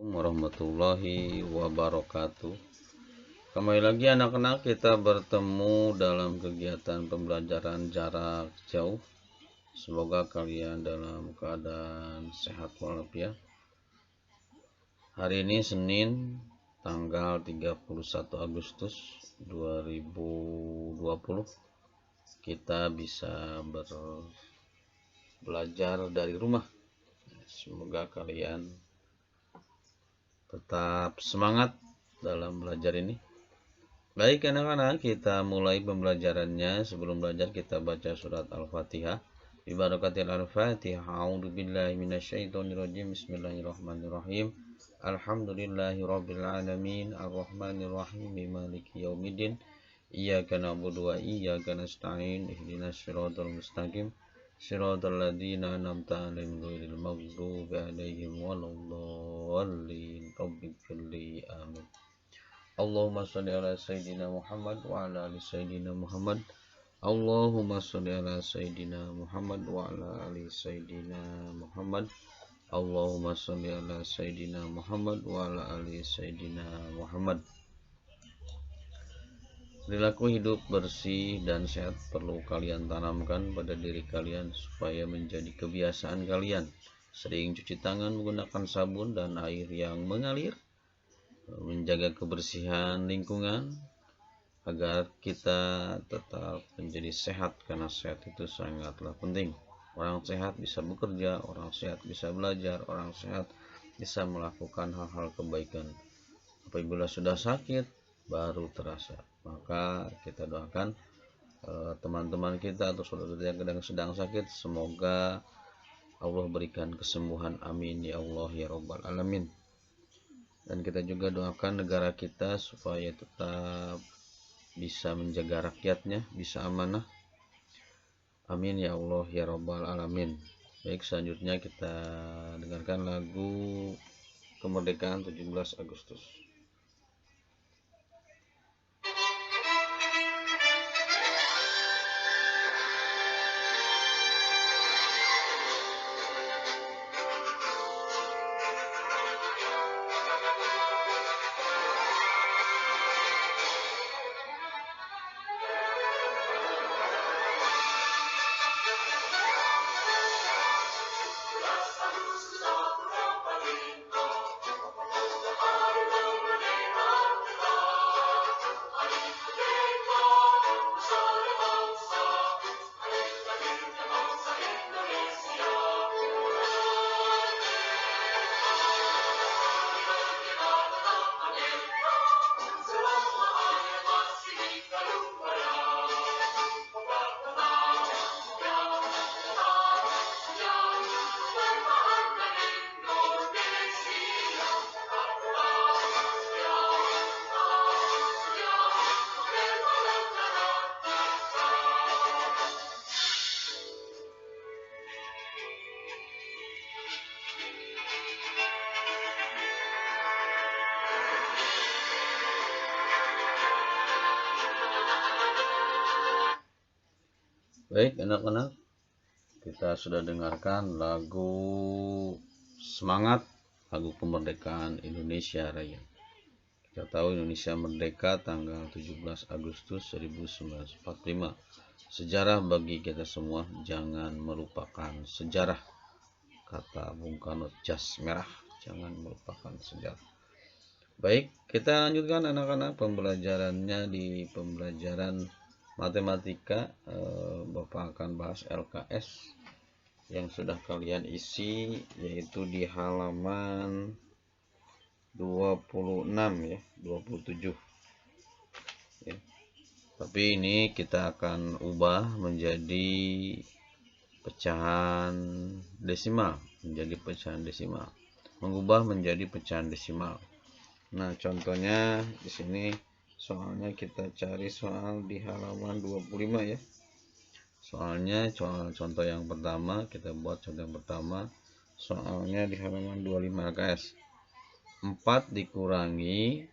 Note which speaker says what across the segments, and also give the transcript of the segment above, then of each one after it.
Speaker 1: Warahmatullahi wabarakatuh. Kembali lagi anak-anak, kita bertemu dalam kegiatan pembelajaran jarak jauh. Semoga kalian dalam keadaan sehat walafiat. Hari ini Senin tanggal 31 Agustus 2020. Kita bisa belajar dari rumah. Semoga kalian tetap semangat dalam belajar ini. Baik anak-anak, kita mulai pembelajarannya. Sebelum belajar kita baca surat Al-Fatihah. Bibarakatil Al-Fatihah. A'udzubillahi minasyaitonirrajim. Bismillahirrahmanirrahim. Alhamdulillahi rabbil alamin. Arrahmanirrahim. Maliki yaumiddin. Iyyaka na'budu wa iyyaka nasta'in. Ihdinas siratal mustaqim. Shiratal ladzina an'amta 'alaihim ghairil maghdubi 'alaihim waladdallin. Rabbighfirli. Amin. Allahumma shalli ala sayyidina Muhammad wa ala ali sayyidina Muhammad. Allahumma shalli ala sayyidina Muhammad wa ala ali sayyidina Muhammad. Allahumma shalli ala sayyidina Muhammad wa ala ali sayyidina Muhammad. Perilaku hidup bersih dan sehat perlu kalian tanamkan pada diri kalian supaya menjadi kebiasaan kalian. Sering cuci tangan menggunakan sabun dan air yang mengalir, menjaga kebersihan lingkungan agar kita tetap menjadi sehat, karena sehat itu sangatlah penting. Orang sehat bisa bekerja, orang sehat bisa belajar, orang sehat bisa melakukan hal-hal kebaikan. Apabila sudah sakit baru terasa. Maka kita doakan teman-teman kita atau saudara yang sedang sakit, semoga Allah berikan kesembuhan. Amin ya Allah ya Rabbal Alamin. Dan kita juga doakan negara kita supaya tetap bisa menjaga rakyatnya, bisa amanah. Amin ya Allah ya Rabbal Alamin. Baik, selanjutnya kita dengarkan lagu kemerdekaan 17 Agustus. Baik anak-anak, kita sudah dengarkan lagu semangat, lagu kemerdekaan Indonesia Raya. Kita tahu Indonesia merdeka tanggal 17 Agustus 1945. Sejarah bagi kita semua, jangan melupakan sejarah. Kata Bung Karno, jas merah, jangan melupakan sejarah. Baik, kita lanjutkan anak-anak pembelajarannya. Di pembelajaran matematika, Bapak akan bahas LKS yang sudah kalian isi, yaitu di halaman 26 ya, 27 ya. Tapi ini kita akan ubah menjadi pecahan desimal, mengubah menjadi pecahan desimal. Nah, contohnya di sini soalnya kita cari soal di halaman 25 ya. Soalnya contoh yang pertama, kita buat contoh yang pertama. Soalnya di halaman 25 LKS. 4 dikurangi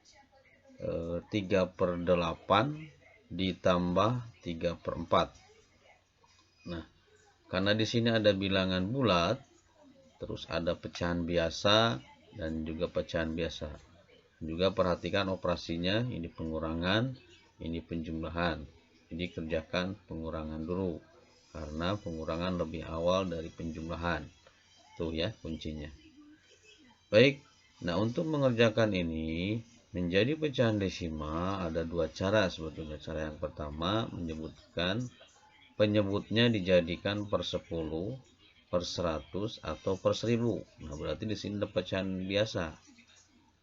Speaker 1: 3/8 ditambah 3/4. Nah, karena di sini ada bilangan bulat, terus ada pecahan biasa, dan juga pecahan biasa. Juga perhatikan operasinya, ini pengurangan, ini penjumlahan. Jadi kerjakan pengurangan dulu, karena pengurangan lebih awal dari penjumlahan. Tuh ya kuncinya. Baik, nah untuk mengerjakan ini menjadi pecahan desimal ada dua cara sebetulnya. Cara yang pertama penyebutnya dijadikan per 10, per 100 atau per 1000. Nah, berarti di sini ada pecahan biasa.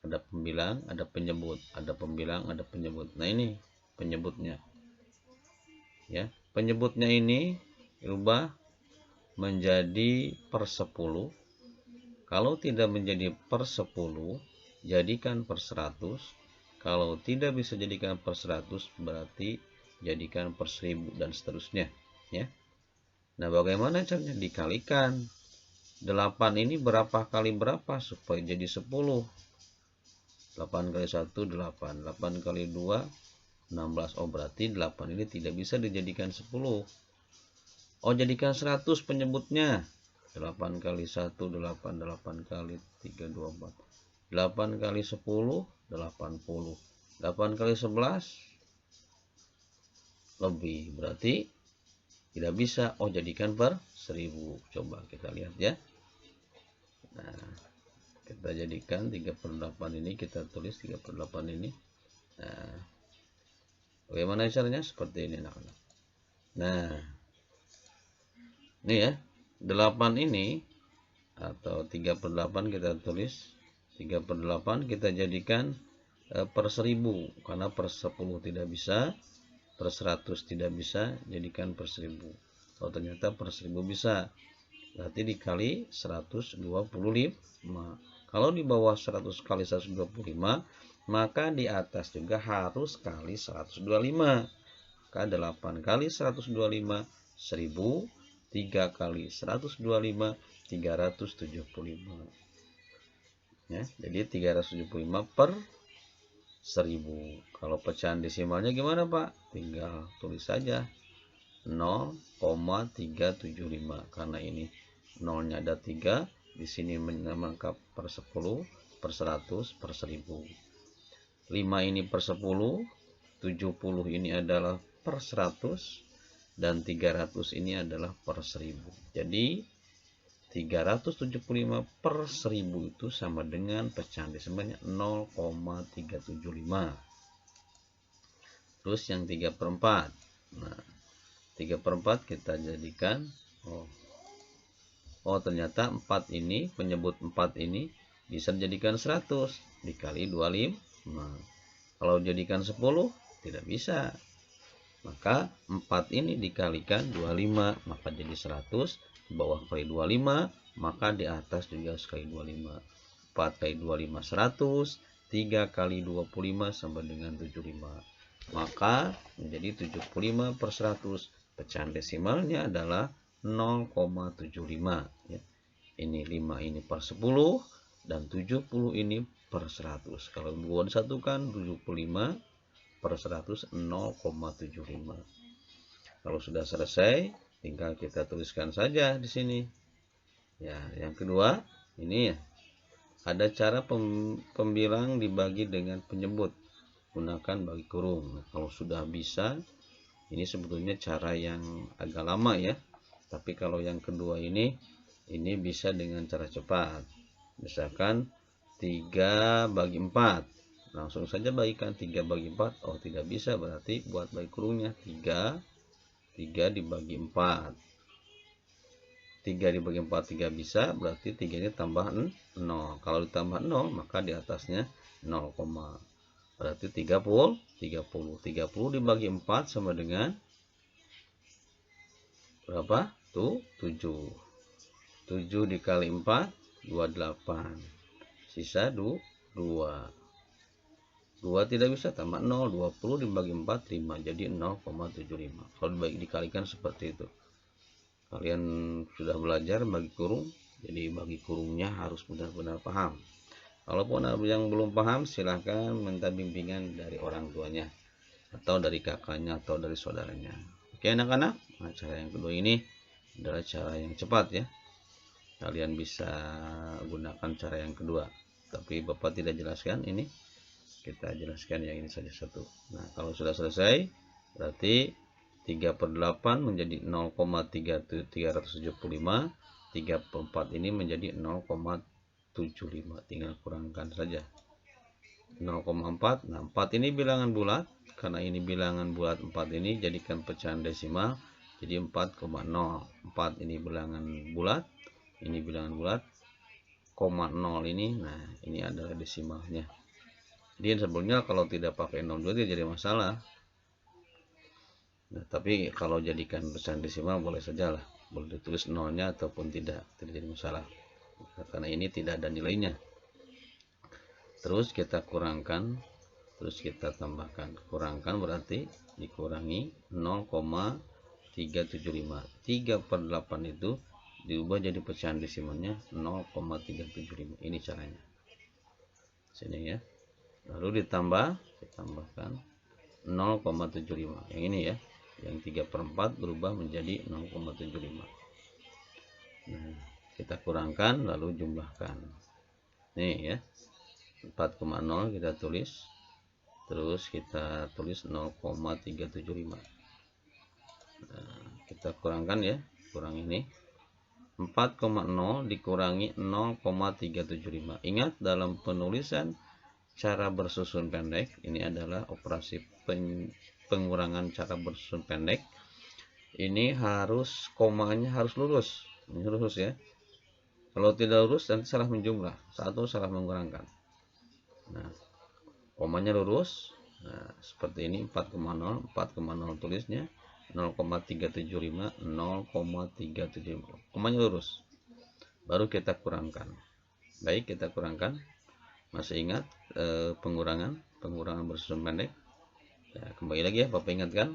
Speaker 1: Ada pembilang, ada penyebut, ada pembilang, ada penyebut. Nah, ini penyebutnya. Ya, penyebutnya ini rubah menjadi per 10. Kalau tidak menjadi per 10, jadikan per 100. Kalau tidak bisa jadikan per 100, berarti jadikan per 1000 dan seterusnya, ya. Nah, bagaimana caranya? Dikalikan. 8 ini berapa kali berapa supaya jadi 10? 8 kali 1, 8. 8 kali 2, 16. Oh, berarti 8 ini tidak bisa dijadikan 10. Oh, jadikan 100 penyebutnya. 8 kali 1, 8. 8 kali 3, 24. 8 kali 10, 80. 8 kali 11, lebih. Berarti tidak bisa. Oh, jadikan per 1000. Coba kita lihat ya. Nah, kita jadikan 3/8 ini, kita tulis 3/8 ini. Nah, bagaimana caranya? Seperti ini anak-anak. Nah, ini ya, 8 ini atau 3/8 kita tulis 3/8 kita jadikan per 1000, karena per 10 tidak bisa, per 100 tidak bisa, jadikan per 1000. Oh, ternyata per 1000 bisa. Berarti dikali 125. Kalau di bawah 100 kali 125, maka di atas juga harus kali 125. Maka 8 kali 125, 1000. 3 kali 125, 375. Ya, jadi 375 per 1000. Kalau pecahan desimalnya gimana, Pak? Tinggal tulis saja 0,375. Karena ini nolnya ada 3. Di sini melengkap per 10, per 100, per 1000. 5 ini per 10, 70 ini adalah per 100, dan 300 ini adalah per 1000. Jadi 375 per 1000 itu sama dengan pecahan desimalnya 0,375. Terus yang 3/4. Nah, 3/4 kita jadikan ternyata 4 ini, penyebut 4 ini bisa dijadikan 100 dikali 25. Kalau jadikan 10 tidak bisa. Maka 4 ini dikalikan 25, maka jadi 100. Di bawah kali 25, maka di atas juga sekali 25. 4 kali 25 100, 3 kali 25 sama dengan 75. Maka menjadi 75 per 100. Pecahan desimalnya adalah 0,75 ya. Ini 5 ini per 10 dan 70 ini per 100. Kalau dua disatukan 75 per 100 0,75. Kalau sudah selesai, tinggal kita tuliskan saja di sini. Ya, yang kedua ini ya. Ada cara pembilang dibagi dengan penyebut. Gunakan bagi kurung. Nah, kalau sudah bisa, ini sebetulnya cara yang agak lama ya. Tapi kalau yang kedua ini bisa dengan cara cepat. Misalkan 3/4. Langsung saja bagikan 3/4. Oh, tidak bisa, berarti buat bagi kurungnya 3 dibagi 4. 3 dibagi 4 3 bisa, berarti 3 ini tambah 0. Kalau ditambah 0, maka di atasnya 0, berarti 30. 30 dibagi 4 sama dengan berapa? Tuh 7. 7 dikali 4 28. Sisa 2. 2 tidak bisa, tambah 0. 20 dibagi 4 5, jadi 0,75. Kalau dikalikan seperti itu. Kalian sudah belajar bagi kurung, jadi bagi kurungnya harus benar-benar paham. Kalaupun ada yang belum paham, silahkan minta bimbingan dari orang tuanya, atau dari kakaknya, atau dari saudaranya. Oke anak-anak, nah, cara yang kedua ini adalah cara yang cepat ya. Kalian bisa gunakan cara yang kedua. tapi Bapak tidak jelaskan ini. Kita jelaskan yang ini saja 1. Nah, kalau sudah selesai, berarti 3/8 menjadi 0,375. 3/4 ini menjadi 0,75. Tinggal kurangkan saja. 0,4. Nah, 4 ini bilangan bulat. Karena ini bilangan bulat 4 ini jadikan pecahan desimal. Jadi 4,0. 4 ini bilangan bulat. Ini bilangan bulat. 0 ini. Nah, ini adalah desimalnya. Jadi sebetulnya kalau tidak pakai 0 juga tidak jadi masalah. Nah, tapi kalau jadikan pecahan desimal boleh saja lah. Boleh ditulis nolnya ataupun tidak jadi masalah. Karena ini tidak ada nilainya. Terus kita kurangkan, terus kita tambahkan. Kurangkan berarti dikurangi 0,375. 3/8 itu diubah jadi pecahan desimalnya 0,375. Ini caranya. Sini ya. Lalu ditambahkan 0,75. Yang ini ya. Yang 3/4 berubah menjadi 0,75. Nah, kita kurangkan lalu jumlahkan. Nih ya. 4,0 kita tulis. Terus kita tulis 0,375. Nah, kita kurangkan ya. Kurang ini. 4,0 dikurangi 0,375. Ingat dalam penulisan cara bersusun pendek, ini adalah operasi pengurangan cara bersusun pendek. Ini harus komanya harus lurus. Ini lurus ya. Kalau tidak lurus nanti salah menjumlah, satu salah mengurangkan. Nah, komanya lurus. Nah, seperti ini 4,0, 4,0 tulisnya 0,375, 0,375. Komanya lurus. Baru kita kurangkan. Baik, kita kurangkan. Masih ingat pengurangan bersusun pendek? Ya, kembali lagi ya, Bapak ingatkan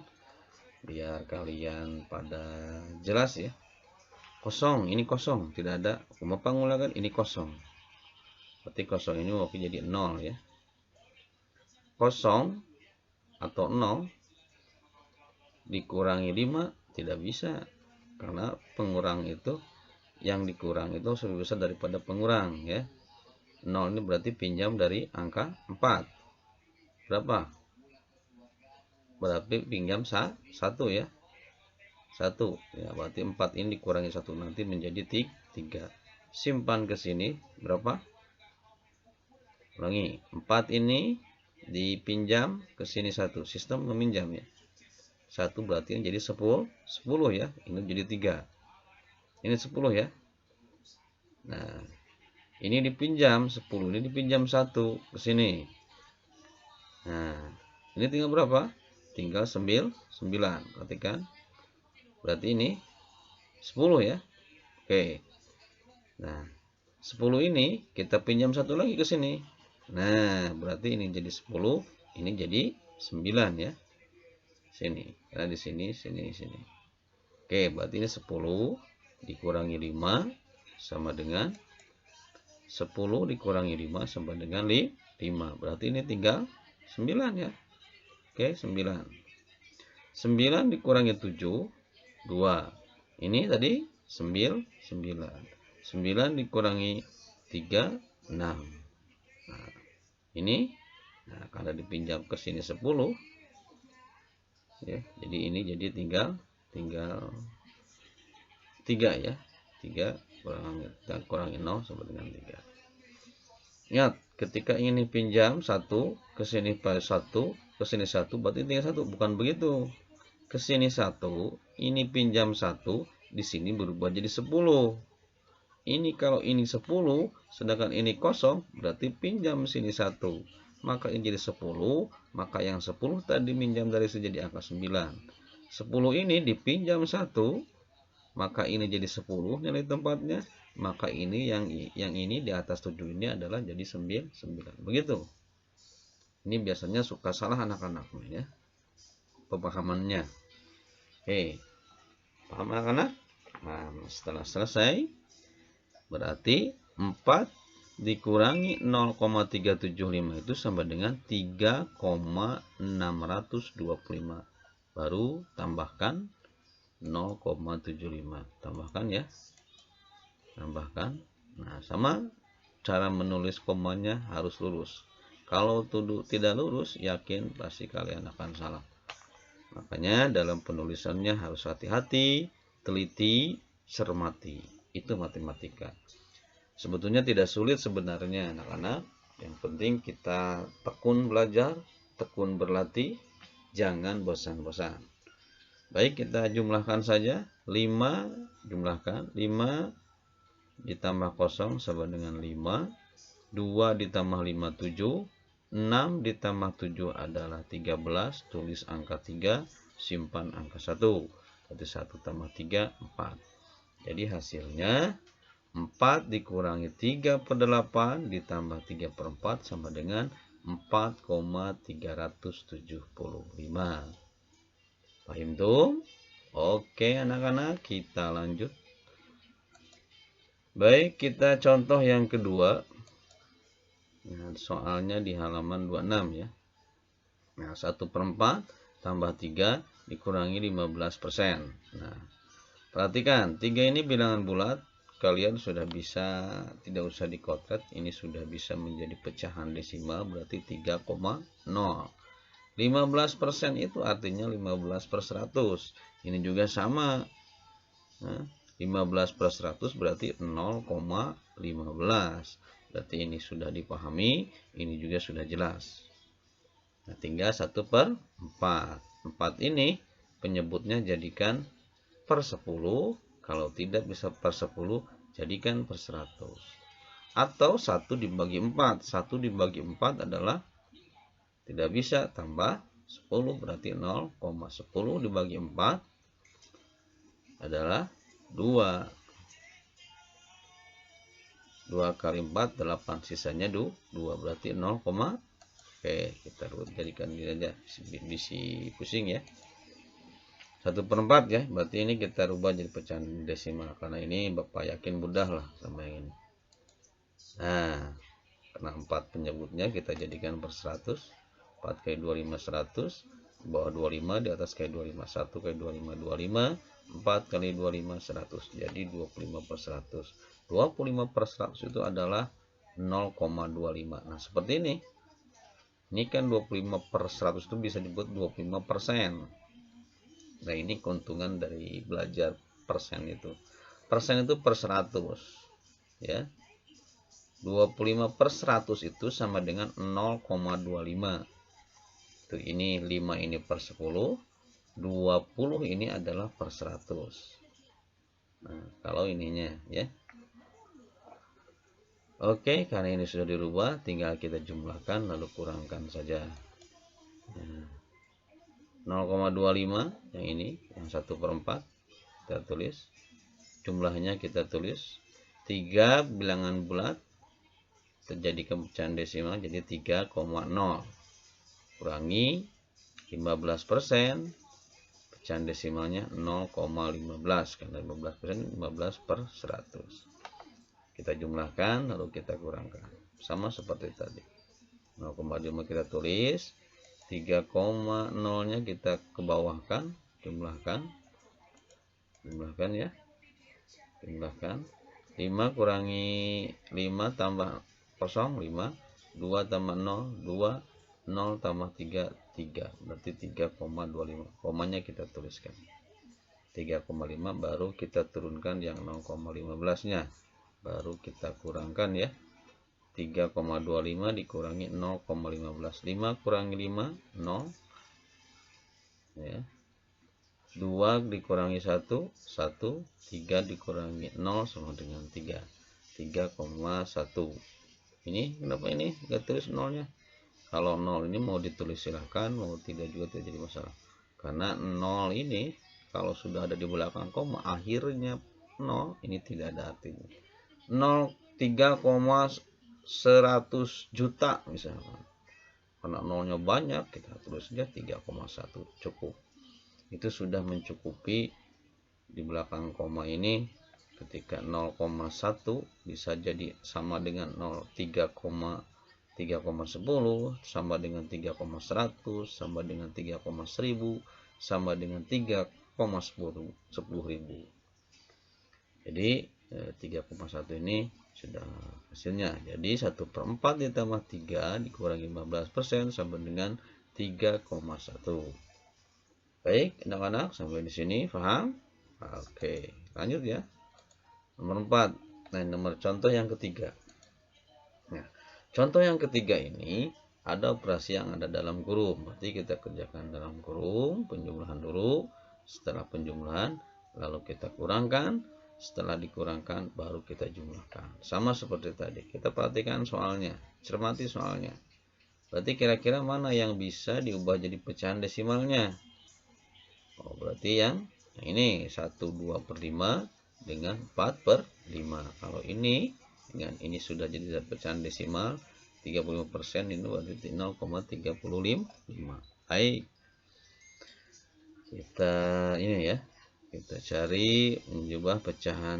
Speaker 1: biar kalian pada jelas ya. Kosong, ini kosong, tidak ada. Bapak ngulangkan ini kosong. Berarti kosong ini mau jadi 0 ya. Kosong atau 0 dikurangi 5 tidak bisa. Karena pengurang itu, yang dikurang itu lebih besar daripada pengurang ya. 0 ini berarti pinjam dari angka 4. Berapa? Berarti pinjam 1 ya. 1 ya, berarti 4 ini dikurangi 1 nanti menjadi 3. Simpan ke sini berapa? Ulangi, 4 ini dipinjam ke sini 1. Sistem meminjam ya. 1 berarti ini jadi 10 ya. Ini jadi 3. Ini 10 ya. Nah, ini dipinjam 10, ini dipinjam 1 ke sini. Nah, ini tinggal berapa? Tinggal 9. Perhatikan. Berarti ini 10 ya. Oke. Nah, 10 ini kita pinjam 1 lagi ke sini. Nah, berarti ini jadi 10, ini jadi 9 ya. Sini. Karena di sini, sini. Oke, berarti ini 10 dikurangi 5 sama dengan 10 dikurangi 5 sama dengan 5. Berarti ini tinggal 9 ya. Oke, 9. 9 dikurangi 7, 2. Ini tadi 9. 9 dikurangi 3, 6. Nah, ini karena dipinjam ke sini 10 ya. Jadi ini jadi tinggal 3 ya. 3 kurangi 0 sama dengan 3. Ingat, ketika ini pinjam 1 ke sini 1 ke sini 1 berarti tinggal 1, bukan begitu. Ke sini 1, ini pinjam 1, di sini berubah jadi 10. Ini kalau ini 10 sedangkan ini kosong berarti pinjam sini 1. Maka ini jadi 10, maka yang 10 tadi pinjam dari sini jadi angka 9. 10 ini dipinjam 1, maka ini jadi 10 nilai tempatnya, maka ini yang ini di atas 7 ini adalah jadi 9. Begitu. Ini biasanya suka salah anak-anaknya ya. Pemahamannya. Oke. Paham anak-anak? Nah, setelah selesai berarti 4 dikurangi 0,375 itu sama dengan 3,625. Baru tambahkan 0,75. Tambahkan ya. Tambahkan. Nah, sama cara menulis komanya harus lurus. Kalau tidak lurus, yakin pasti kalian akan salah. Makanya dalam penulisannya harus hati-hati, teliti, cermati. Itu matematika. Sebetulnya tidak sulit sebenarnya anak-anak. Yang penting kita tekun belajar, tekun berlatih, jangan bosan-bosan. Baik, kita jumlahkan saja. 5 jumlahkan. 5 ditambah 0 sama dengan 5. 2 ditambah 5, 7. 6 ditambah 7 adalah 13. Tulis angka 3, simpan angka 1. Berarti 1 tambah 3, 4. Jadi hasilnya 4 dikurangi 3/8 ditambah 3/4 sama dengan 4,375. Paham tuh? Oke anak-anak, kita lanjut. Baik, kita contoh yang kedua. Nah, soalnya di halaman 26 ya. Nah, 1/4 tambah 3 dikurangi 15%. Nah, perhatikan, 3 ini bilangan bulat. Kalian sudah bisa, tidak usah dikotret, ini sudah bisa menjadi pecahan desimal, berarti 3,0. 15% itu artinya 15/100. Ini juga sama. Nah, 15/100 berarti 0,15. Berarti ini sudah dipahami, ini juga sudah jelas. Nah, tinggal 1/4. 4 ini penyebutnya jadikan per 10. Kalau tidak bisa per 10, jadikan per 100. Atau 1 dibagi 4. 1 dibagi 4 adalah tidak bisa, tambah 10. Berarti 0,10 dibagi 4 adalah 2. 2 kali 4, 8. Sisanya 2. Berarti 0, oke, kita jadikan ini aja. Bisi pusing ya. 1/4 ya, berarti ini kita rubah jadi pecahan desimal, karena ini Bapak yakin mudah lah sama yang ini. Nah, karena 4 penyebutnya kita jadikan per 100. 4 kali 25 100, bawah 25, di atas kali 25, 1 kali 25 25, 4 kali 25 100, jadi 25/100. 25/100 itu adalah 0,25. Nah, seperti ini. Ini kan 25/100 itu bisa disebut 25%. Nah, ini keuntungan dari belajar persen itu. Persen itu per 100 ya. 25/100 itu sama dengan 0,25. Tuh, ini 5 ini per 10, 20 ini adalah per 100. Nah, kalau ininya ya. Oke, karena ini sudah dirubah, tinggal kita jumlahkan lalu kurangkan saja. Nah, 0,25 yang ini, yang 1/4 kita tulis, jumlahnya kita tulis 3 bilangan bulat terjadi pecahan desimal, jadi 3,0 kurangi 15%, pecahan desimalnya 0,15, karena 15% 15/100. Kita jumlahkan lalu kita kurangkan, sama seperti tadi. 0,5 kita tulis, 3,0-nya kita ke bawahkan, jumlahkan ya, jumlahkan. 5 kurangi 5 tambah 0, 5, 2 tambah 0, 2, 0 tambah 3, 3, berarti 3,25. Komanya kita tuliskan 3,5, baru kita turunkan yang 0,15-nya, baru kita kurangkan ya. 3,25 dikurangi 0,15. 5 kurangi 5, 0 ya. 2 dikurangi 1, 1. 3 dikurangi 0 sama dengan 3. 3,1. Ini kenapa ini enggak tulis 0-nya? Kalau 0 ini mau ditulis silahkan, mau tidak juga tidak jadi masalah. Karena 0 ini kalau sudah ada di belakang koma, akhirnya 0, ini tidak ada artinya. 0, 3,100 juta misalkan. Karena nolnya banyak, kita tulis saja 3,1 cukup. Itu sudah mencukupi di belakang koma ini. Ketika 0,1 bisa jadi sama dengan 3,10, sama dengan 3,100, sama dengan 3,1000, sama dengan 3,10.000. Jadi 3,1 ini sudah hasilnya. Jadi 1/4 ditambah 3 dikurangi 15% sama dengan 3,1. Baik, anak-anak, sampai di sini paham? Oke, lanjut ya. Nomor 4. Nah, nomor contoh yang ketiga. Nah, contoh yang ketiga ini ada operasi yang ada dalam kurung. Berarti kita kerjakan dalam kurung, penjumlahan dulu. Setelah penjumlahan, lalu kita kurangkan. Setelah dikurangkan, baru kita jumlahkan. Sama seperti tadi. Kita perhatikan soalnya. Cermati soalnya. Berarti kira-kira mana yang bisa diubah jadi pecahan desimalnya? Oh, berarti yang ini 1/2/5 dengan 4/5. Kalau ini dengan ini sudah jadi pecahan desimal 35%, ini berarti 0,35. Baik. Kita ini ya. Kita cari mencoba pecahan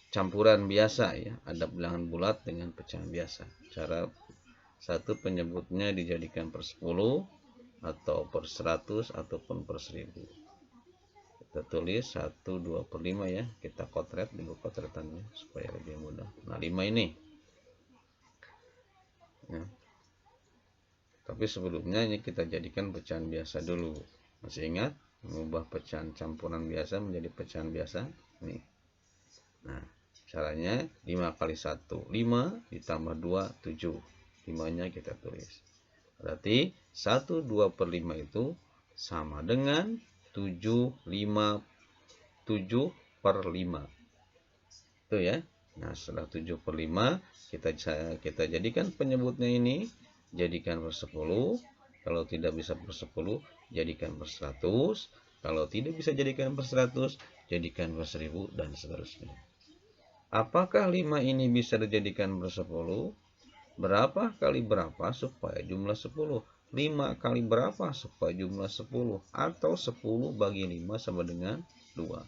Speaker 1: campuran biasa ya. Ada bilangan bulat dengan pecahan biasa. Cara satu penyebutnya dijadikan per 10 atau per 100 ataupun per 1000. Kita tulis 1/2/5 ya. Kita kotret dulu kotretannya supaya lebih mudah. Nah, 5 ini. Ya. Tapi sebelumnya ini kita jadikan pecahan biasa dulu. Masih ingat? Mengubah pecahan campuran biasa menjadi pecahan biasa. Nih. Nah, caranya 5 kali 1. 5 ditambah 2, 7. 5-nya kita tulis. Berarti 1/2/5 itu sama dengan 7/5. Itu ya. Nah, setelah 7/5 kita jadikan penyebutnya ini, jadikan per 10. Kalau tidak bisa per 10, jadikan per 100. Kalau tidak bisa jadikan per 100, jadikan per 1000 dan seterusnya. Apakah 5 ini bisa dijadikan per 10? Berapa kali berapa supaya jumlah 10? 5 kali berapa supaya jumlah 10? Atau 10 bagi 5 sama dengan 2.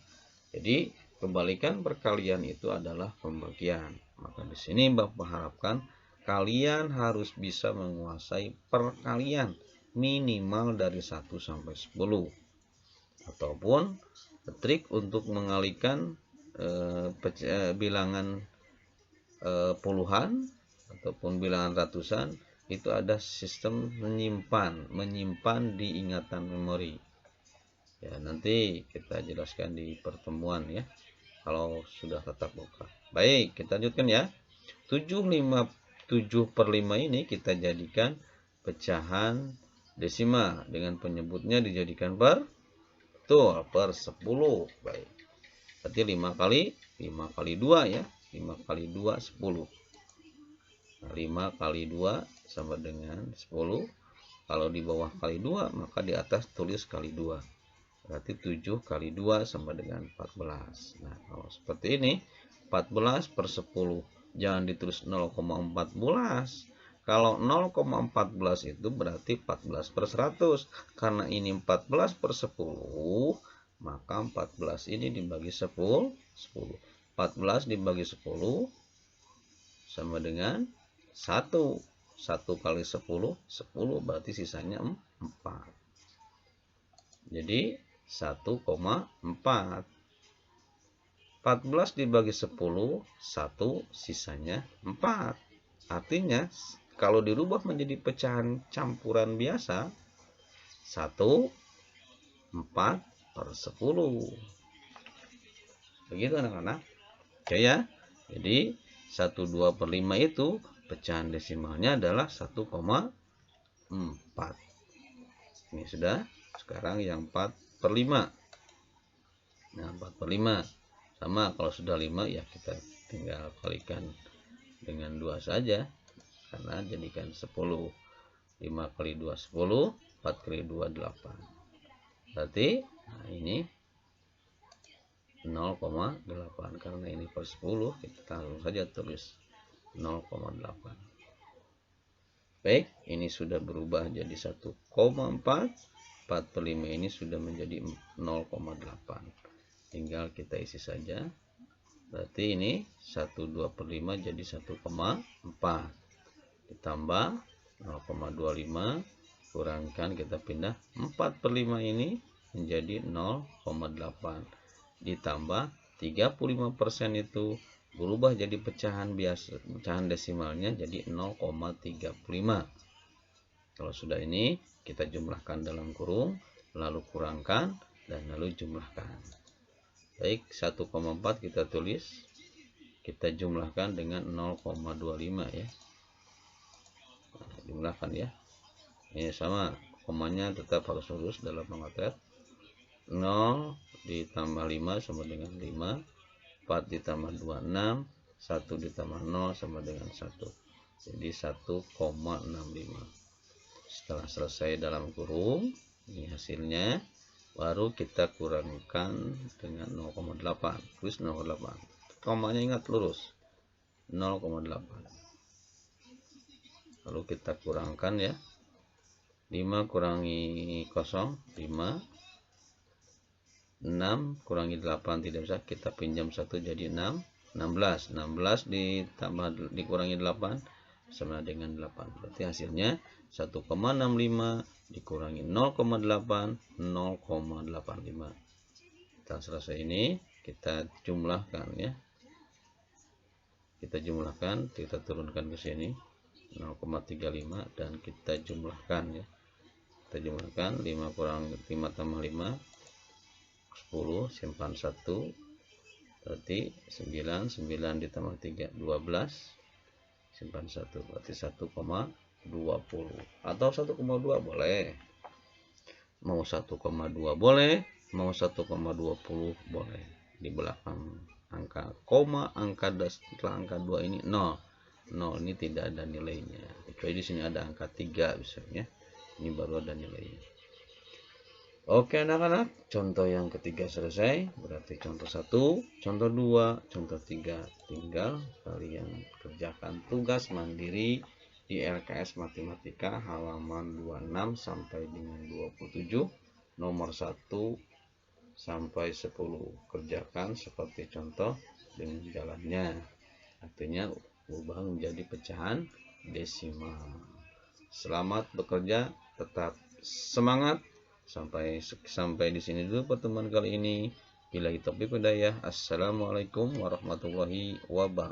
Speaker 1: Jadi kebalikan perkalian itu adalah pembagian. Maka di sini Bapak harapkan kalian harus bisa menguasai perkalian minimal dari 1 sampai 10. Ataupun trik untuk mengalihkan bilangan puluhan ataupun bilangan ratusan, itu ada sistem menyimpan di ingatan memori. Ya, nanti kita jelaskan di pertemuan ya, kalau sudah tatap muka. Baik, kita lanjutkan ya. 7/5 ini kita jadikan pecahan desimal dengan penyebutnya dijadikan per 10. Baik. Berarti 5 kali 2 ya. 5 kali 2 10. 5 kali 2 sama dengan 10. Kalau di bawah kali 2, maka di atas tulis kali 2. Berarti 7 kali 2 sama dengan 14. Nah, kalau seperti ini, 14 per 10. Jangan ditulis 0,14. Kalau 0,14 itu berarti 14 per 100. Karena ini 14 per 10, maka 14 ini dibagi 10. 14 dibagi 10 sama dengan 1. 1 kali 10, 10 berarti sisanya 4. Jadi 1,4. 14 dibagi 10, 1 sisanya 4. Artinya kalau dirubah menjadi pecahan campuran biasa, 1, 4 per 10. Begitu anak-anak. Oke ya. Jadi 1/2/5 itu pecahan desimalnya adalah 1,4. Ini sudah. Sekarang yang 4/5. Nah, 4/5 sama, kalau sudah 5 ya kita tinggal kalikan dengan 2 saja, karena jadikan 10. 5 kali 2 10, 4 kali 2 8. Berarti nah ini 0,8, karena ini per 10 kita langsung saja tulis 0,8. Baik, ini sudah berubah jadi 1,4. 4/5 ini sudah menjadi 0,8. Tinggal kita isi saja. Berarti ini 1/2/5 jadi 1,4. Ditambah 0,25, kurangkan, kita pindah 4/5 ini menjadi 0,8. ditambah 35% itu berubah jadi pecahan biasa, pecahan desimalnya jadi 0,35. Kalau sudah ini kita jumlahkan dalam kurung, lalu kurangkan dan lalu jumlahkan. Baik, 1,4 kita tulis, kita jumlahkan dengan 0,25 ya. Nah, jumlahkan ya. Ini sama, komanya tetap harus lurus dalam pengotet. 0 ditambah 5 sama dengan 5, 4 ditambah 2, 6, 1 ditambah 0 sama dengan 1. Jadi 1,65. Setelah selesai dalam kurung, ini hasilnya, baru kita kurangkan dengan 0,8. Tulis 0,8. Komanya ingat lurus. 0,8. Lalu kita kurangkan ya. 5 kurangi 0, 5. 6 kurangi 8 tidak bisa, kita pinjam 1 jadi 6. 16 ditambah dikurangi 8 sama dengan 8. Berarti hasilnya 1,65 dikurangi 0,8, 0,85. Setelah selesai ini kita jumlahkan ya. Kita jumlahkan, kita turunkan ke sini 0,35 dan kita jumlahkan ya. Kita jumlahkan 5 kurang 5 tambah 5 10, simpan 1, berarti 9 ditambah 3 12, simpan 1, berarti 1,20 atau 1,2 boleh, mau 1,2 boleh, mau 1,20 boleh. Di belakang angka koma, angka setelah angka 2 ini 0 ini tidak ada nilainya, kecuali di sini ada angka 3 misalnya, ini baru ada nilainya. Oke anak-anak, contoh yang ketiga selesai, berarti contoh 1, contoh 2, contoh 3 tinggal kalian kerjakan tugas mandiri di LKS Matematika halaman 26 sampai dengan 27, nomor 1 sampai 10. Kerjakan seperti contoh dengan jalannya, artinya ubah menjadi pecahan desimal. Selamat bekerja, tetap semangat. Sampai di sini dulu pertemuan kali ini. Billahi taufiq wal hidayah. Assalamualaikum warahmatullahi wabarakatuh.